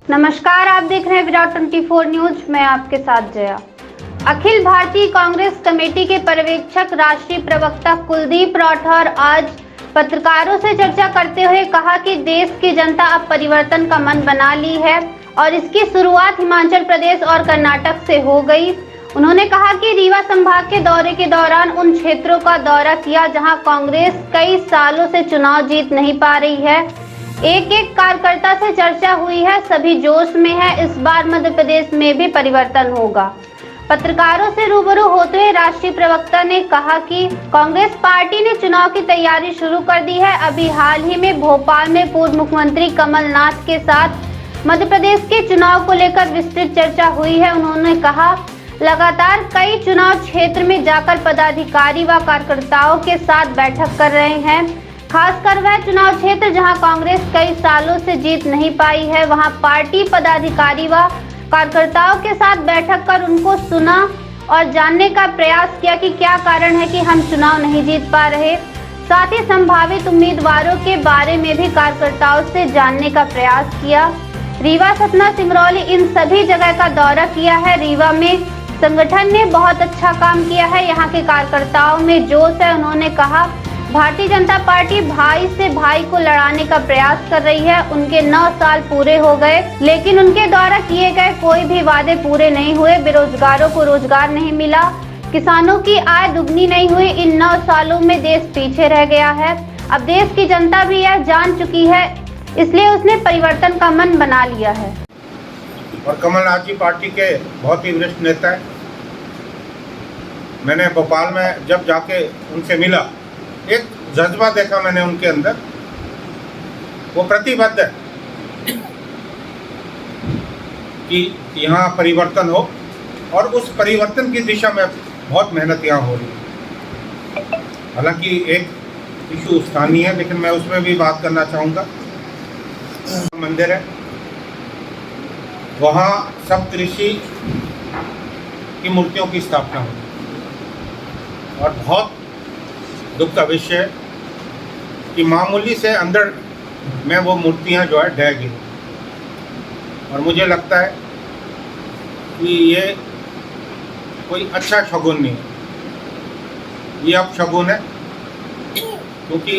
नमस्कार, आप देख रहे हैं विराट 24 न्यूज। मैं आपके साथ जया। अखिल भारतीय कांग्रेस कमेटी के पर्यवेक्षक राष्ट्रीय प्रवक्ता कुलदीप राठौर आज पत्रकारों से चर्चा करते हुए कहा कि देश की जनता अब परिवर्तन का मन बना ली है और इसकी शुरुआत हिमाचल प्रदेश और कर्नाटक से हो गई। उन्होंने कहा कि रीवा संभाग के दौरे के दौरान उन क्षेत्रों का दौरा किया जहां कांग्रेस कई सालों से चुनाव जीत नहीं पा रही है। एक एक कार्यकर्ता से चर्चा हुई है, सभी जोश में है। इस बार मध्य प्रदेश में भी परिवर्तन होगा। पत्रकारों से रूबरू होते हुए राष्ट्रीय प्रवक्ता ने कहा कि कांग्रेस पार्टी ने चुनाव की तैयारी शुरू कर दी है। अभी हाल ही में भोपाल में पूर्व मुख्यमंत्री कमलनाथ के साथ मध्य प्रदेश के चुनाव को लेकर विस्तृत चर्चा हुई है। उन्होंने कहा, लगातार कई चुनाव क्षेत्र में जाकर पदाधिकारी व कार्यकर्ताओं के साथ बैठक कर रहे हैं। खासकर वह चुनाव क्षेत्र जहां कांग्रेस कई सालों से जीत नहीं पाई है, वहां पार्टी पदाधिकारी व कार्यकर्ताओं के साथ बैठक कर उनको सुना और जानने का प्रयास किया कि क्या कारण है कि हम चुनाव नहीं जीत पा रहे। साथ ही संभावित उम्मीदवारों के बारे में भी कार्यकर्ताओं से जानने का प्रयास किया। रीवा, सतना, सिंगरौली, इन सभी जगह का दौरा किया है। रीवा में संगठन ने बहुत अच्छा काम किया है, यहाँ के कार्यकर्ताओं में जोश है। उन्होंने कहा, भारतीय जनता पार्टी भाई से भाई को लड़ाने का प्रयास कर रही है। उनके 9 साल पूरे हो गए, लेकिन उनके द्वारा किए गए कोई भी वादे पूरे नहीं हुए। बेरोजगारों को रोजगार नहीं मिला, किसानों की आय दुगनी नहीं हुई। इन 9 सालों में देश पीछे रह गया है। अब देश की जनता भी यह जान चुकी है, इसलिए उसने परिवर्तन का मन बना लिया है। और कमलनाथ जी पार्टी के बहुत ही वरिष्ठ नेता है। मैंने भोपाल में जब जाके उनसे मिला, एक जज्बा देखा मैंने उनके अंदर। वो प्रतिबद्ध है कि यहाँ परिवर्तन हो और उस परिवर्तन की दिशा में बहुत मेहनत यहाँ हो रही है। हालांकि एक इशू स्थानीय है, लेकिन मैं उसमें भी बात करना चाहूँगा। मंदिर है, वहाँ सप्तऋषि की मूर्तियों की स्थापना हुई और बहुत दुख का विषय है कि मामूली से अंदर में वो मूर्तियां जो है ढह गई। और मुझे लगता है कि ये कोई अच्छा शगुन नहीं है, ये अपशगुन है। क्योंकि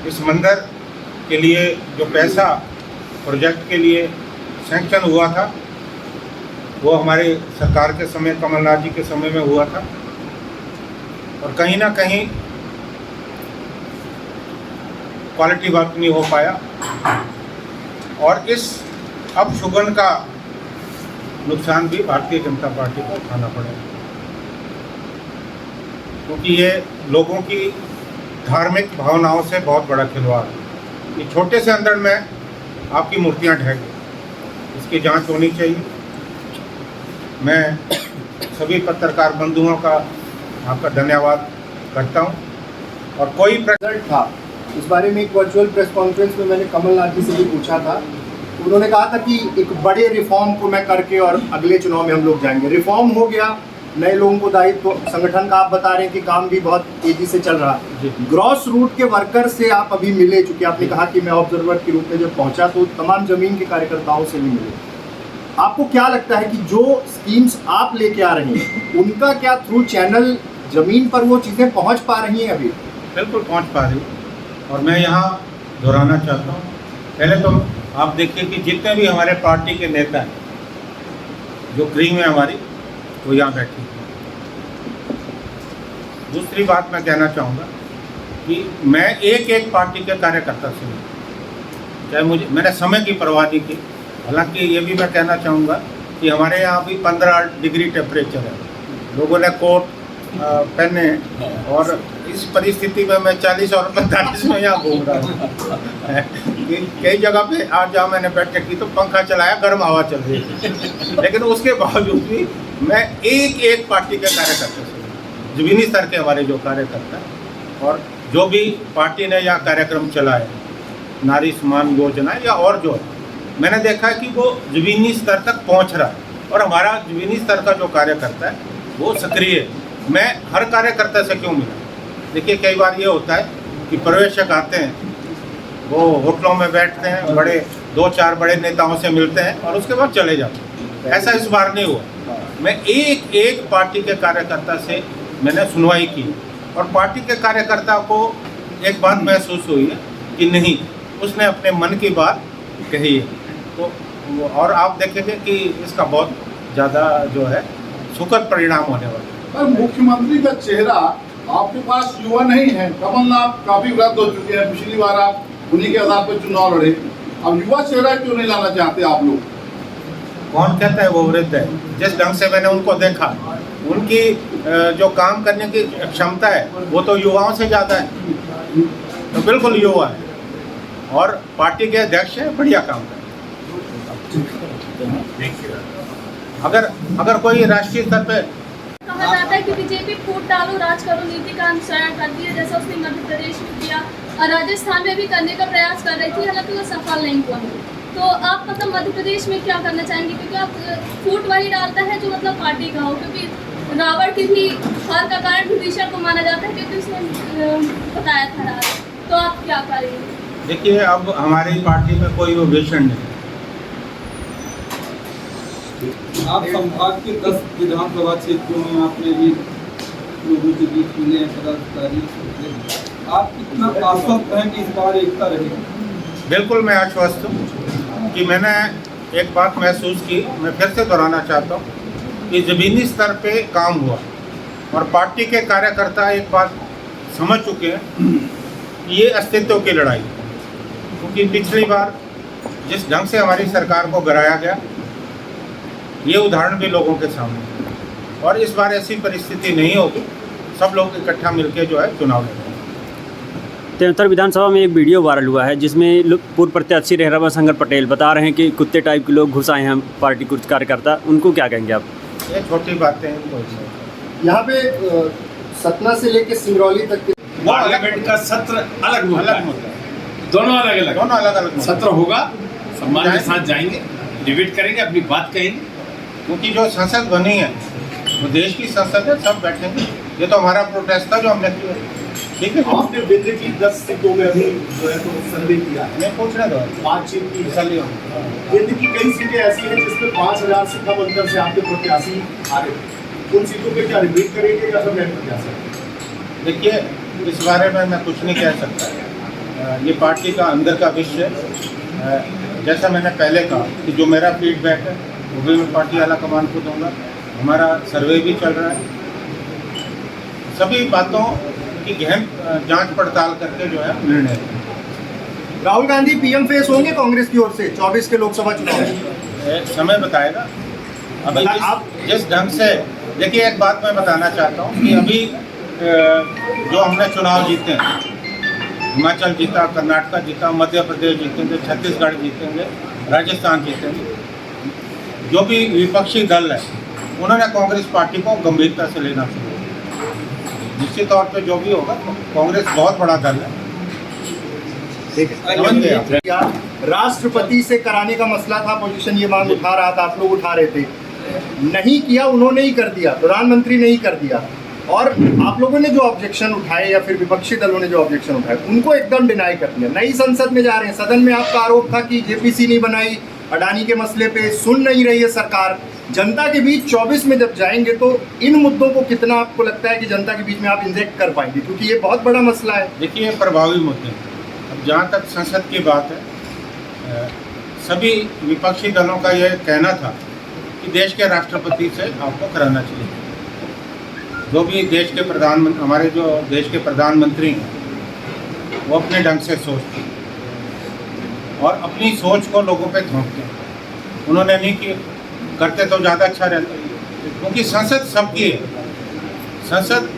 इस मंदिर के लिए जो पैसा प्रोजेक्ट के लिए सैंक्शन हुआ था, वो हमारे सरकार के समय, कमलनाथ जी के समय में हुआ था। और कहीं ना कहीं क्वालिटी वर्क नहीं हो पाया और इस अपशगुन का नुकसान भी भारतीय जनता पार्टी को उठाना पड़ेगा, क्योंकि ये लोगों की धार्मिक भावनाओं से बहुत बड़ा खिलवाड़ है। ये छोटे से अंदर में आपकी मूर्तियां ढह गई, इसकी जांच होनी चाहिए। मैं सभी पत्रकार बंधुओं का आपका धन्यवाद करता हूं। और कोई रिजल्ट था इस बारे में एक वर्चुअल प्रेस कॉन्फ्रेंस में मैंने कमलनाथ जी से भी पूछा था। उन्होंने कहा था कि एक बड़े रिफॉर्म को मैं करके और अगले चुनाव में हम लोग जाएंगे। रिफॉर्म हो गया, नए लोगों को दायित्व तो संगठन का आप बता रहे हैं कि काम भी बहुत तेजी से चल रहा है। ग्रॉस रूट के वर्कर से आप अभी मिले, चूंकि आपने कहा कि मैं ऑब्जर्वर के रूप में जब पहुंचा तो तमाम जमीन के कार्यकर्ताओं से भी मिले। आपको क्या लगता है कि जो स्कीम्स आप लेके आ रहे हैं उनका क्या थ्रू चैनल जमीन पर वो चीज़ें पहुंच पा रही हैं? अभी बिल्कुल पहुंच पा रही। और मैं यहाँ दोहराना चाहता हूँ, पहले तो आप देखिए कि जितने भी हमारे पार्टी के नेता हैं, जो क्रीम है हमारी, वो यहाँ बैठी है। दूसरी बात मैं कहना चाहूँगा कि मैं एक एक पार्टी के कार्यकर्ता से हूँ, चाहे मैंने समय की परवाह नहीं की। हालांकि ये भी मैं कहना चाहूँगा कि हमारे यहाँ भी 15 डिग्री टेम्परेचर है, लोगों ने कोट पहने, और इस परिस्थिति में मैं 40 और 45 में यहाँ घूम रहा हूँ। कई जगह पे आज जहाँ मैंने बैठक की तो पंखा चलाया, गर्म हवा चल रही है, लेकिन उसके बावजूद भी मैं एक एक पार्टी के कार्यकर्ता से, जमीनी स्तर के हमारे जो कार्यकर्ता हैं और जो भी पार्टी ने यहाँ कार्यक्रम चलाए, नारी सम्मान योजना या और जो, मैंने देखा है कि वो जमीनी स्तर तक पहुँच रहा है और हमारा जमीनी स्तर का जो कार्यकर्ता है वो सक्रिय है। मैं हर कार्यकर्ता से क्यों मिला? देखिए, कई बार ये होता है कि पर्यवेक्षक आते हैं वो होटलों में बैठते हैं, बड़े 2-4 बड़े नेताओं से मिलते हैं और उसके बाद चले जाते हैं। ऐसा इस बार नहीं हुआ। मैं एक एक पार्टी के कार्यकर्ता से मैंने सुनवाई की और पार्टी के कार्यकर्ता को एक बात महसूस हुई है कि नहीं, उसने अपने मन की बात कही है। तो और आप देखेंगे कि इसका बहुत ज़्यादा जो है सुखद परिणाम होने वाला है। पर मुख्यमंत्री का चेहरा आपके पास युवा नहीं है। कमलनाथ काफी वृद्ध हो चुके हैं, पिछली बार आप उन्हीं के आधार पर चुनाव लड़े, अब युवा चेहरा क्यों नहीं लाना चाहते आप लोग? कौन कहता है वो वृद्ध है? जिस ढंग से मैंने उनको देखा, उनकी जो काम करने की क्षमता है वो तो युवाओं से ज़्यादा है। तो बिल्कुल युवा है और पार्टी के अध्यक्ष है, बढ़िया काम कर। अगर कोई राष्ट्रीय स्तर पे कहा जाता है कि बीजेपी फूट डालो राज करो नीति का अनुसरण करती है, जैसा उसने मध्य प्रदेश में किया और राजस्थान में भी करने का प्रयास कर रही थी, हालांकि वो सफल नहीं हुआ। तो आप मतलब मध्य प्रदेश में क्या करना चाहेंगे? क्योंकि आप फूट वही डालता है जो मतलब पार्टी का हो, क्योंकि रावण की भी हार का कारण विभीषण को माना जाता है, क्योंकि उसने बताया था राज। तो आप क्या करेंगे? देखिए, अब हमारी पार्टी में कोई विभीषण नहीं। आप संभाग के 10 विधानसभा क्षेत्रों में आपने भी लोगों के बीच मिले हैं, पदाधिकारी, आप कितना आश्वस्त हैं कि इस बार एकता रहेगी? बिल्कुल मैं आश्वस्त हूँ कि मैंने एक बात महसूस की, मैं फिर से दोहराना चाहता हूँ कि ज़मीनी स्तर पे काम हुआ और पार्टी के कार्यकर्ता एक बात समझ चुके हैं कि ये अस्तित्व की लड़ाई है। क्योंकि पिछली बार जिस ढंग से हमारी सरकार को गिराया गया, ये उदाहरण भी लोगों के सामने है और इस बार ऐसी परिस्थिति नहीं होगी। सब लोग इकट्ठा मिलकर जो है चुनाव लड़ेंगे। 73 विधानसभा में एक वीडियो वायरल हुआ है जिसमें पूर्व प्रत्याशी रवा शंकर पटेल बता रहे हैं कि कुत्ते टाइप के लोग घुस आए हैं पार्टी कुछ कार्यकर्ता, उनको क्या कहेंगे आप? ये छोटी बातें हैं। यहाँ पे सतना से लेके सिंगरौली तक के पार्लियामेंट का सत्र अलग मुद्दा है, दोनों अलग अलग सत्र होगा, सम्मान के साथ जाएंगे, डिबेट करेंगे, अपनी बात कहेंगे। क्योंकि जो संसद बनी है वो देश की संसद है, सब बैठेंगे। ये तो हमारा प्रोटेस्ट था जो हमने किया, ठीक है। आपने विंध्य की 10 सीटों में अभी जो है तो सर्वे किया है, मैं पूछना दो बातचीत की है। चलिए। विंध्य की कई सीटें ऐसी हैं जिसमें 5000 से कम अंतर से आपके प्रत्याशी आ रहे थे, उन सीटों पे क्या रिबेट करेंगे या सब नए प्रत्याशी? देखिए, इस बारे में मैं कुछ नहीं कह सकता, ये पार्टी का अंदर का विषय है। जैसा मैंने पहले कहा कि जो मेरा फीडबैक है वो भी मैं पार्टी आला कमान को दूंगा। हमारा सर्वे भी चल रहा है, सभी बातों की गहन जांच पड़ताल करके जो है निर्णय। राहुल गांधी पीएम फेस होंगे कांग्रेस की ओर से 24 के लोकसभा चुनाव में? समय बताएगा। अभी जिस ढंग से, देखिए एक बात मैं बताना चाहता हूँ कि अभी जो हमने चुनाव जीते हैं, हिमाचल जीता, कर्नाटक जीता, मध्य प्रदेश जीतेंगे, छत्तीसगढ़ जीतेंगे, राजस्थान जीतेंगे। जो भी विपक्षी दल है उन्होंने कांग्रेस पार्टी को गंभीरता से लेना शुरू किया। निश्चित तौर पे जो भी होगा, कांग्रेस बहुत बड़ा दल है। राष्ट्रपति से कराने का मसला था, पोजीशन ये मांग उठा रहा था, आप लोग उठा रहे थे, नहीं किया, उन्होंने ही कर दिया, प्रधानमंत्री ने ही कर दिया। और आप लोगों ने जो ऑब्जेक्शन उठाए या फिर विपक्षी दलों ने जो ऑब्जेक्शन उठाए उनको एकदम डिनाई कर दिया। नई संसद में जा रहे हैं, सदन में आपका आरोप था कि जेपीसी नहीं बनाई, अडानी के मसले पे सुन नहीं रही है सरकार। जनता के बीच 24 में जब जाएंगे तो इन मुद्दों को कितना आपको लगता है कि जनता के बीच में आप इंजेक्ट कर पाएंगे, क्योंकि ये बहुत बड़ा मसला है। देखिए, प्रभावी मुद्दे। अब जहाँ तक संसद की बात है, सभी विपक्षी दलों का यह कहना था कि देश के राष्ट्रपति से आपको कराना चाहिए। जो भी देश के हमारे जो देश के प्रधानमंत्री हैं वो अपने ढंग से सोचते हैं और अपनी सोच को लोगों पे थोपते हैं। उन्होंने नहीं किए, करते तो ज़्यादा अच्छा रहता, क्योंकि संसद सबकी है। संसद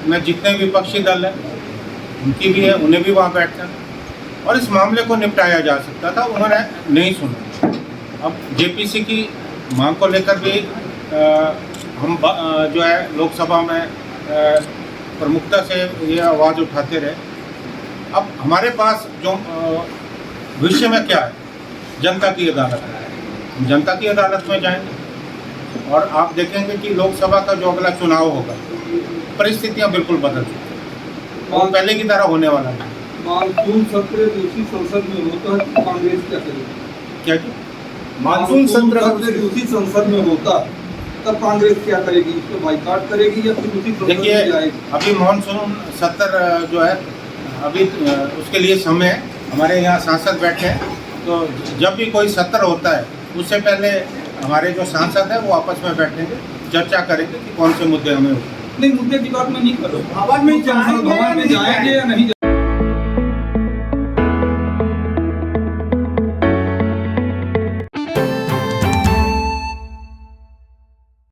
में जितने विपक्षी दल हैं उनकी भी है, उन्हें भी वहाँ बैठना और इस मामले को निपटाया जा सकता था, उन्होंने नहीं सुना। अब जेपीसी की मांग को लेकर भी हम जो है लोकसभा में प्रमुखता से ये आवाज़ उठाते रहे। अब हमारे पास जो विषय में क्या है, जनता की अदालत है। जनता की अदालत में जाएंगे और आप देखेंगे कि लोकसभा का जो अगला चुनाव होगा, परिस्थितियां बिल्कुल बदल चुकी हैं और पहले की तरह होने वाला नहीं। मानसून सत्र दूसरी संसद में होता है तो कांग्रेस क्या करेगी? क्या जी? मानसून सत्र दूसरी संसद में होता तब कांग्रेस क्या करेगी? उसको बाइकाट करेगी या फिर दूसरी संसद देखिए, में जाएगी? अभी मानसून सत्र जो है अभी उसके लिए समय है। हमारे यहाँ सांसद बैठे हैं, तो जब भी कोई सत्र होता है उससे पहले हमारे जो सांसद हैं वो आपस में बैठेंगे, चर्चा करेंगे कि कौन से मुद्दे हमें नहीं, मुद्दे की बात मैं नहीं कर रहा हूँ। भवन में भवन में जाएंगे या नहीं